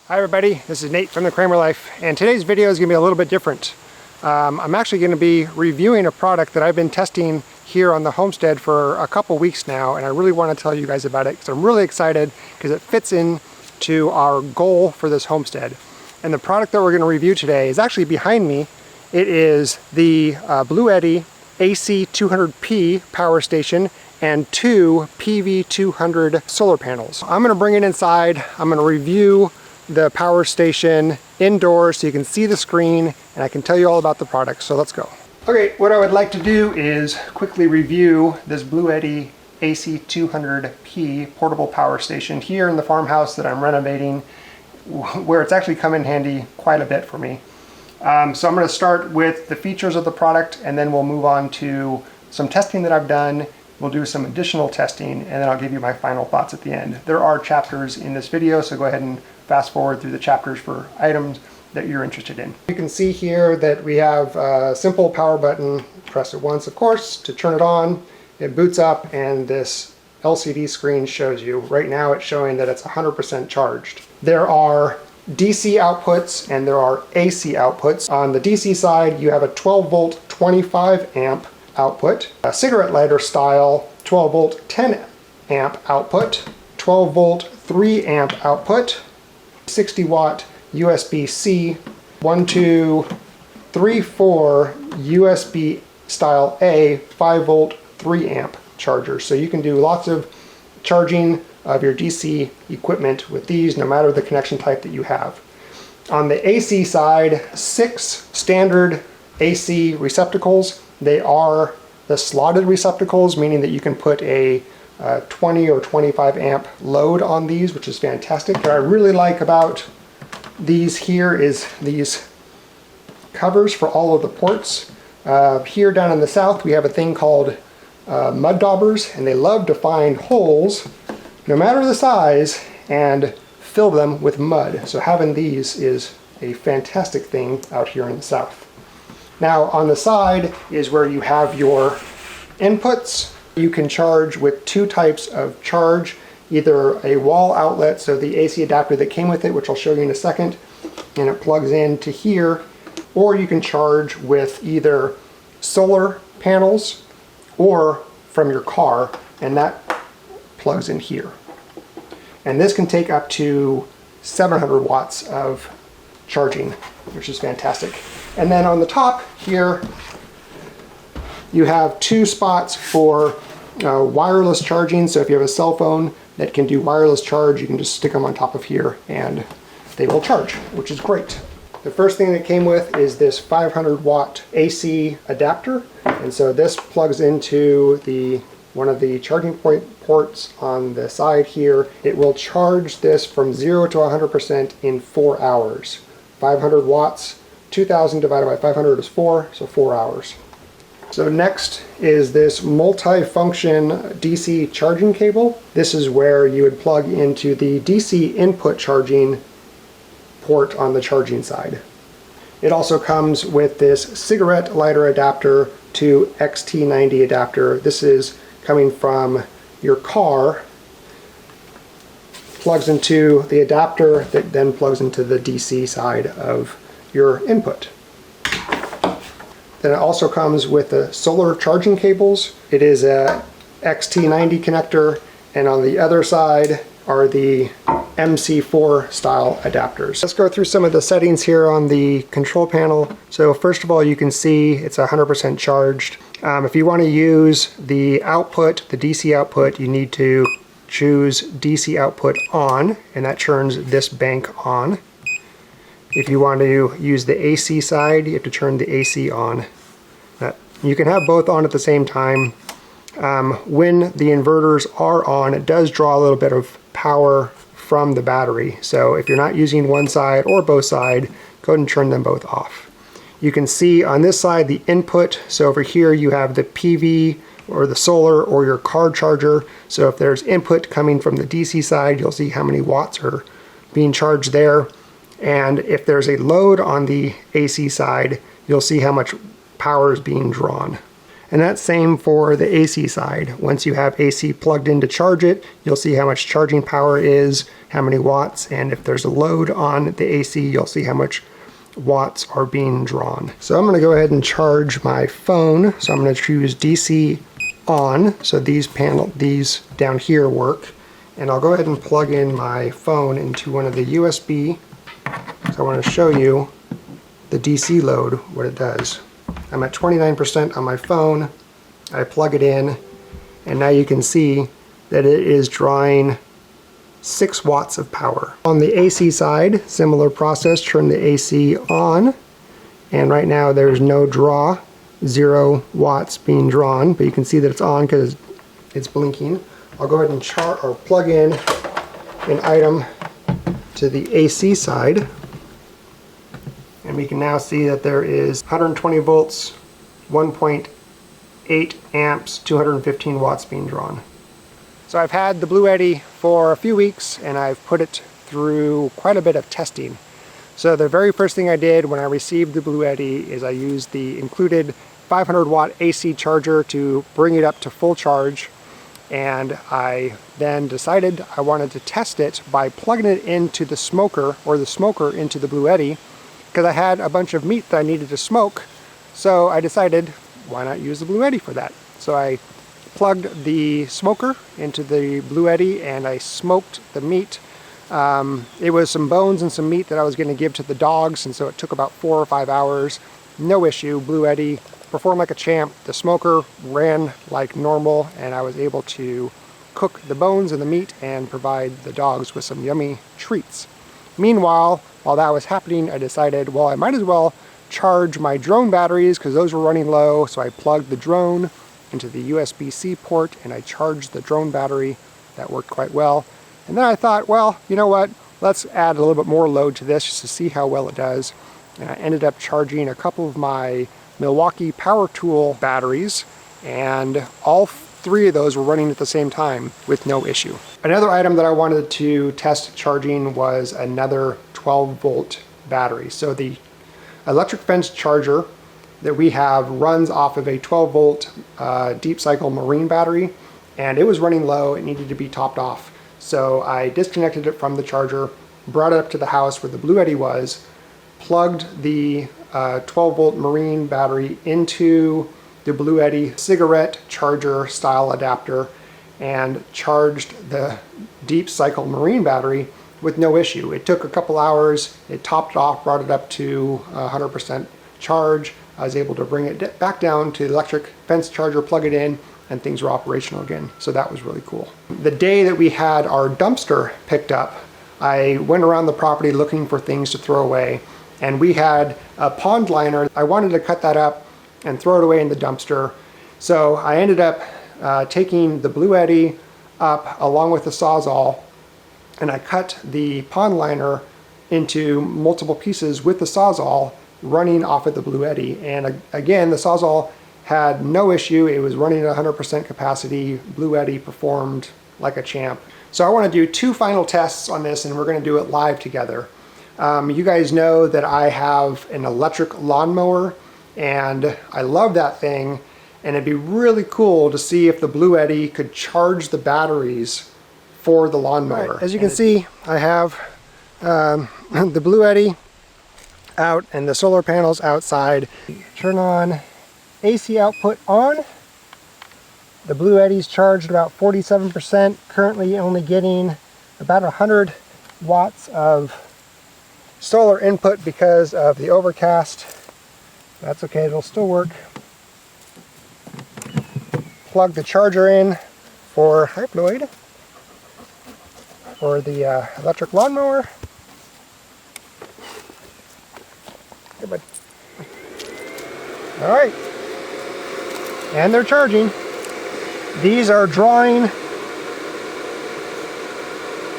Hi everybody, this is Nate from the Kraemer Life, and today's video is going to be a little bit different. I'm actually going to be reviewing a product that I've been testing here on the homestead for a couple weeks now, and I really want to tell you guys about it because I'm really excited because it fits into our goal for this homestead. And the product that we're going to review today is actually behind me. It is the BLUETTI AC200P power station and two PV200 solar panels. I'm going to bring it inside. I'm going to review the power station indoors so you can see the screen and I can tell you all about the product. So let's go. Okay, what I would like to do is quickly review this BLUETTI AC200P portable power station here in the farmhouse that I'm renovating, where it's actually come in handy quite a bit for me. So I'm going to start with the features of the product, and then we'll move on to some testing that I've done. We'll do some additional testing, and then I'll give you my final thoughts at the end. There are chapters in this video, so go ahead and fast forward through the chapters for items that you're interested in. You can see here that we have a simple power button. Press it once, of course, to turn it on. It boots up, and this LCD screen shows you. Right now it's showing that it's 100% charged. There are DC outputs and there are AC outputs. On the DC side, you have a 12 volt, 25 amp output, a cigarette lighter style 12 volt, 10 amp output, 12 volt, 3 amp output, 60 watt USB-C, 1, 2, 3, 4 USB style A, 5 volt, 3 amp charger. So you can do lots of charging of your DC equipment with these, no matter the connection type that you have. On the AC side, 6 standard AC receptacles. They are the slotted receptacles, meaning that you can put a 20 or 25 amp load on these, which is fantastic. What I really like about these here is these covers for all of the ports. Here down in the south, we have a thing called mud daubers, and they love to find holes, no matter the size, and fill them with mud. So having these is a fantastic thing out here in the south. Now on the side is where you have your inputs. You can charge with two types of charge, either a wall outlet, so the AC adapter that came with it, which I'll show you in a second, and it plugs into here, or you can charge with either solar panels or from your car, and that plugs in here. And this can take up to 700 watts of charging, which is fantastic. And then on the top here, you have two spots for wireless charging. So if you have a cell phone that can do wireless charge, you can just stick them on top of here and they will charge, which is great. The first thing that came with is this 500 watt AC adapter. And so this plugs into one of the charging ports on the side here. It will charge this from 0 to 100% in 4 hours. 500 watts, 2000 divided by 500 is 4, so 4 hours. So next is this multi-function DC charging cable. This is where you would plug into the DC input charging port on the charging side. It also comes with this cigarette lighter adapter to XT90 adapter. This is coming from your car, plugs into the adapter that then plugs into the DC side of your input. Then it also comes with the solar charging cables. It is a XT90 connector, and on the other side are the MC4 style adapters. Let's go through some of the settings here on the control panel. So first of all, you can see it's 100% charged. If you want to use the output, the DC output, you need to choose DC output on, and that turns this bank on. If you want to use the AC side, you have to turn the AC on. You can have both on at the same time. When the inverters are on, it does draw a little bit of power from the battery. So if you're not using one side or both sides, go ahead and turn them both off. You can see on this side the input. So over here you have the PV or the solar or your car charger. So if there's input coming from the DC side, you'll see how many watts are being charged there. And if there's a load on the AC side, you'll see how much power is being drawn. And that's same for the AC side. Once you have AC plugged in to charge it, you'll see how much charging power is, how many watts, and if there's a load on the AC, you'll see how much watts are being drawn. So I'm going to go ahead and charge my phone. So I'm going to choose DC on, so these down here work. And I'll go ahead and plug in my phone into one of the USB. So I want to show you the DC load, what it does. I'm at 29% on my phone. I plug it in, and now you can see that it is drawing 6 watts of power. On the AC side, similar process, turn the AC on, and right now there's no draw, 0 watts being drawn, but you can see that it's on because it's blinking. I'll go ahead and plug in an item to the AC side, and we can now see that there is 120 volts, 1.8 amps, 215 watts being drawn. So I've had the BLUETTI for a few weeks, and I've put it through quite a bit of testing. So the very first thing I did when I received the BLUETTI is I used the included 500 watt AC charger to bring it up to full charge. And I then decided I wanted to test it by plugging it into the smoker, or the smoker into the BLUETTI, because I had a bunch of meat that I needed to smoke. So I decided, why not use the BLUETTI for that? So I plugged the smoker into the BLUETTI and I smoked the meat. It was some bones and some meat that I was going to give to the dogs, and so it took about 4 or 5 hours. No issue. BLUETTI performed like a champ. The smoker ran like normal, and I was able to cook the bones and the meat and provide the dogs with some yummy treats. Meanwhile, while that was happening, I decided, well, I might as well charge my drone batteries because those were running low. So I plugged the drone into the USB-C port and I charged the drone battery. That worked quite well. And then I thought, well, you know what? Let's add a little bit more load to this just to see how well it does. And I ended up charging a couple of my Milwaukee power tool batteries, and all 3 of those were running at the same time with no issue. Another item that I wanted to test charging was another 12 volt battery. So the electric fence charger that we have runs off of a 12 volt deep cycle marine battery, and it was running low. It needed to be topped off. So I disconnected it from the charger, brought it up to the house where the BLUETTI was, plugged the 12 volt marine battery into the BLUETTI cigarette charger style adapter, and charged the deep cycle marine battery with no issue. It took a couple hours, it topped off, brought it up to 100% charge. I was able to bring it back down to the electric fence charger, plug it in, and things were operational again. So that was really cool. The day that we had our dumpster picked up, I went around the property looking for things to throw away, and we had a pond liner. I wanted to cut that up and throw it away in the dumpster. So I ended up taking the BLUETTI up along with the Sawzall, and I cut the pond liner into multiple pieces with the Sawzall running off of the BLUETTI. And again, the Sawzall had no issue. It was running at 100% capacity. BLUETTI performed like a champ. So I want to do 2 final tests on this, and we're going to do it live together. You guys know that I have an electric lawnmower, and I love that thing, and it'd be really cool to see if the BLUETTI could charge the batteries for the lawnmower. Right. As you can see, I have the BLUETTI out and the solar panels outside. Turn on AC output on. The BLUETTI's charged about 47%, currently only getting about 100 watts of solar input because of the overcast. That's okay, it'll still work. Plug the charger in for Hypnoid for the electric lawnmower. Good. All right, and they're charging. These are drawing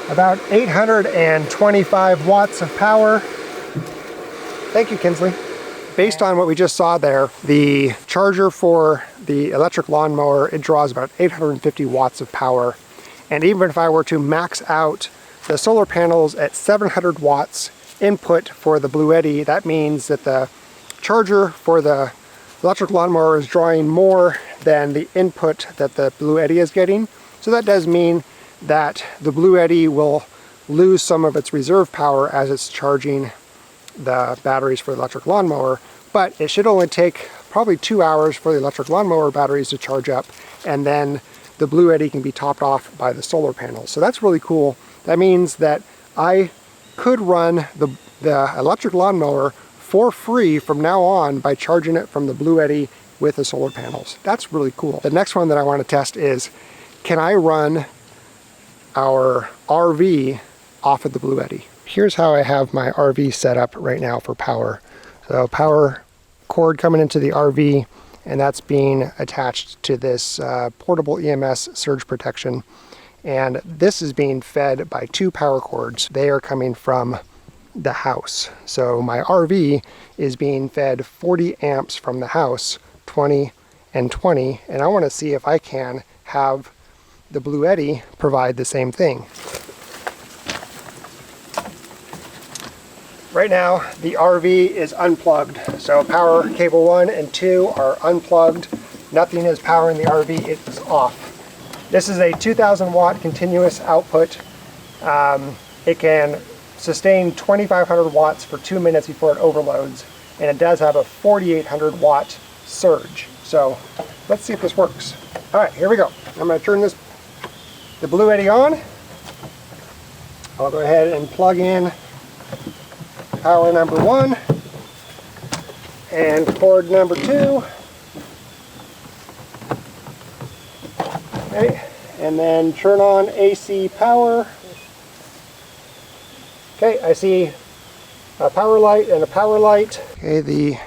about 825 watts of power. Thank you, Kinsley. Based on what we just saw there, the charger for the electric lawnmower, it draws about 850 watts of power. And even if I were to max out the solar panels at 700 watts input for the BLUETTI, that means that the charger for the electric lawnmower is drawing more than the input that the BLUETTI is getting. So that does mean that the BLUETTI will lose some of its reserve power as it's charging the batteries for the electric lawnmower, but it should only take probably 2 hours for the electric lawnmower batteries to charge up, and then the BLUETTI can be topped off by the solar panels. So that's really cool. That means that I could run the electric lawnmower for free from now on by charging it from the BLUETTI with the solar panels. That's really cool. The next one that I want to test is, can I run our RV off of the BLUETTI? Here's how I have my RV set up right now for power. So power cord coming into the RV, and that's being attached to this portable EMS surge protection. And this is being fed by 2 power cords. They are coming from the house. So my RV is being fed 40 amps from the house, 20 and 20, and I want to see if I can have the BLUETTI provide the same thing. Right now the RV is unplugged, so power cable 1 and 2 are unplugged. Nothing is powering the RV, it's off. This is a 2000 watt continuous output. It can sustain 2500 watts for 2 minutes before it overloads, and it does have a 4800 watt surge. So let's see if this works. All right, here we go. I'm going to turn the BLUETTI on. I'll go ahead and plug in power number 1 and cord number 2. Okay, and then turn on AC power. Okay, I see a power light and a power light. Okay, the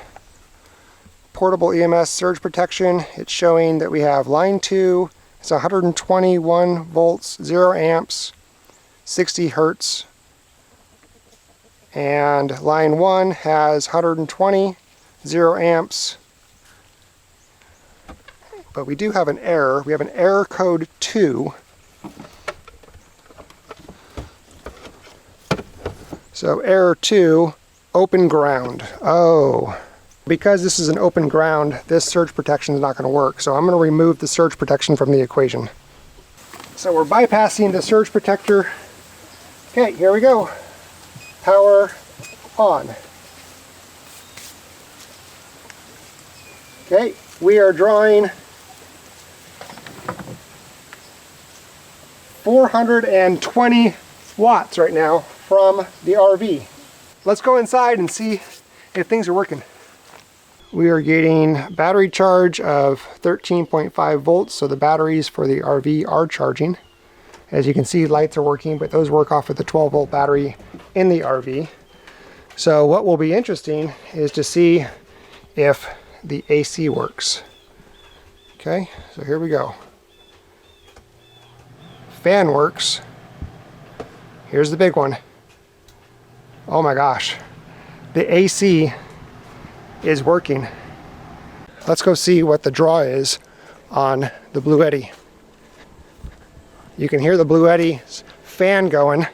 portable EMS surge protection, it's showing that we have line 2, it's 121 volts, 0 amps, 60 hertz. And line 1 has 120, 0 amps. But we do have an error. We have an error code 2. So error 2, open ground. Oh, because this is an open ground, this surge protection is not going to work. So I'm going to remove the surge protection from the equation. So we're bypassing the surge protector. Okay, here we go. Power on. Okay, we are drawing 420 watts right now from the RV. Let's go inside and see if things are working. We are getting battery charge of 13.5 volts, so the batteries for the RV are charging. As you can see, lights are working, but those work off of the 12 volt battery in the RV. So what will be interesting is to see if the AC works. Okay, so here we go. Fan works. Here's the big one. Oh my gosh, the AC is working. Let's go see what the draw is on the BLUETTI. You can hear the BLUETTI's fan going,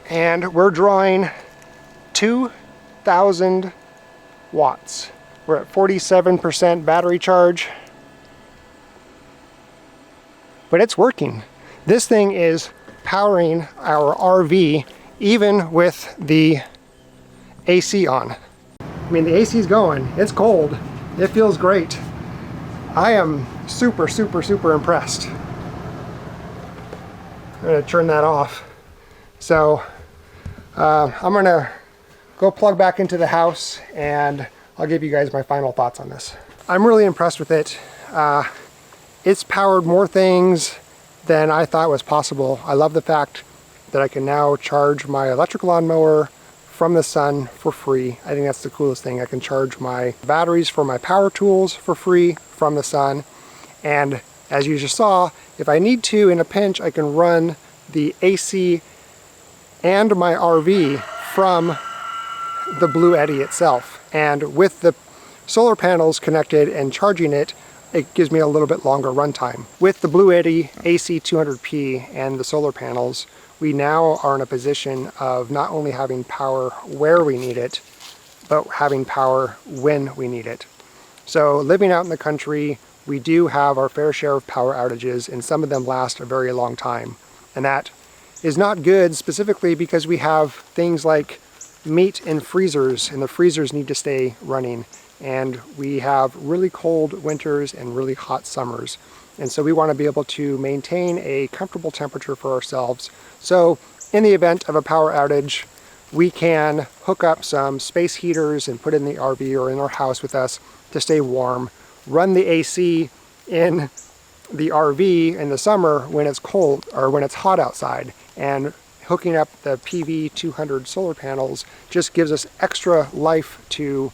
and we're drawing 2,000 watts. We're at 47% battery charge, but it's working. This thing is powering our RV even with the AC on. I mean, the AC is going, it's cold, it feels great. I am super impressed. I'm going to turn that off. So I'm going to go plug back into the house and I'll give you guys my final thoughts on this. I'm really impressed with it. It's powered more things than I thought was possible. I love the fact that I can now charge my electric lawnmower from the sun for free. I think that's the coolest thing. I can charge my batteries for my power tools for free from the sun. And as you just saw, if I need to in a pinch, I can run the AC and my RV from the BLUETTI itself. And with the solar panels connected and charging it, it gives me a little bit longer runtime. With the BLUETTI AC200P and the solar panels, we now are in a position of not only having power where we need it, but having power when we need it. So living out in the country, we do have our fair share of power outages, and some of them last a very long time. And that is not good, specifically because we have things like meat in freezers, and the freezers need to stay running. And we have really cold winters and really hot summers. And so we want to be able to maintain a comfortable temperature for ourselves. So in the event of a power outage, we can hook up some space heaters and put in the RV or in our house with us to stay warm, run the AC in the RV in the summer when it's cold or when it's hot outside, and hooking up the PV200 solar panels just gives us extra life to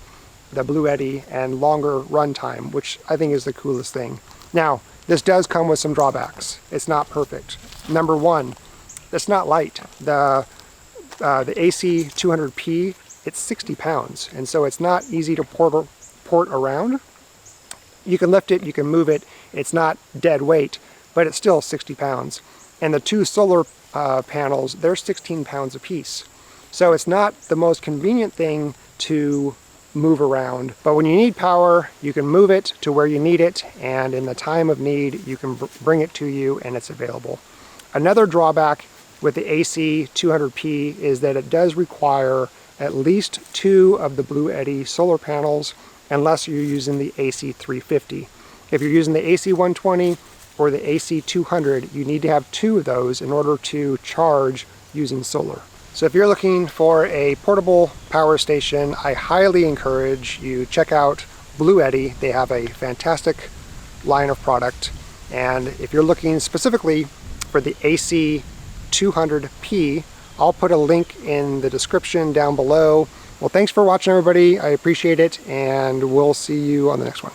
the BLUETTI and longer run time, which I think is the coolest thing. Now, this does come with some drawbacks. It's not perfect. Number one, it's not light. The AC200P, it's 60 pounds, and so it's not easy to port around. You can lift it, you can move it, it's not dead weight, but it's still 60 pounds. And the two solar panels, they're 16 pounds apiece. So it's not the most convenient thing to move around, but when you need power, you can move it to where you need it, and in the time of need, you can bring it to you and it's available. Another drawback with the AC200P is that it does require at least 2 of the BLUETTI solar panels, unless you're using the AC350. If you're using the AC120 or the AC200, you need to have 2 of those in order to charge using solar. So if you're looking for a portable power station, I highly encourage you check out BLUETTI. They have a fantastic line of product. And if you're looking specifically for the AC200P, I'll put a link in the description down below. Well, thanks for watching, everybody. I appreciate it, and we'll see you on the next one.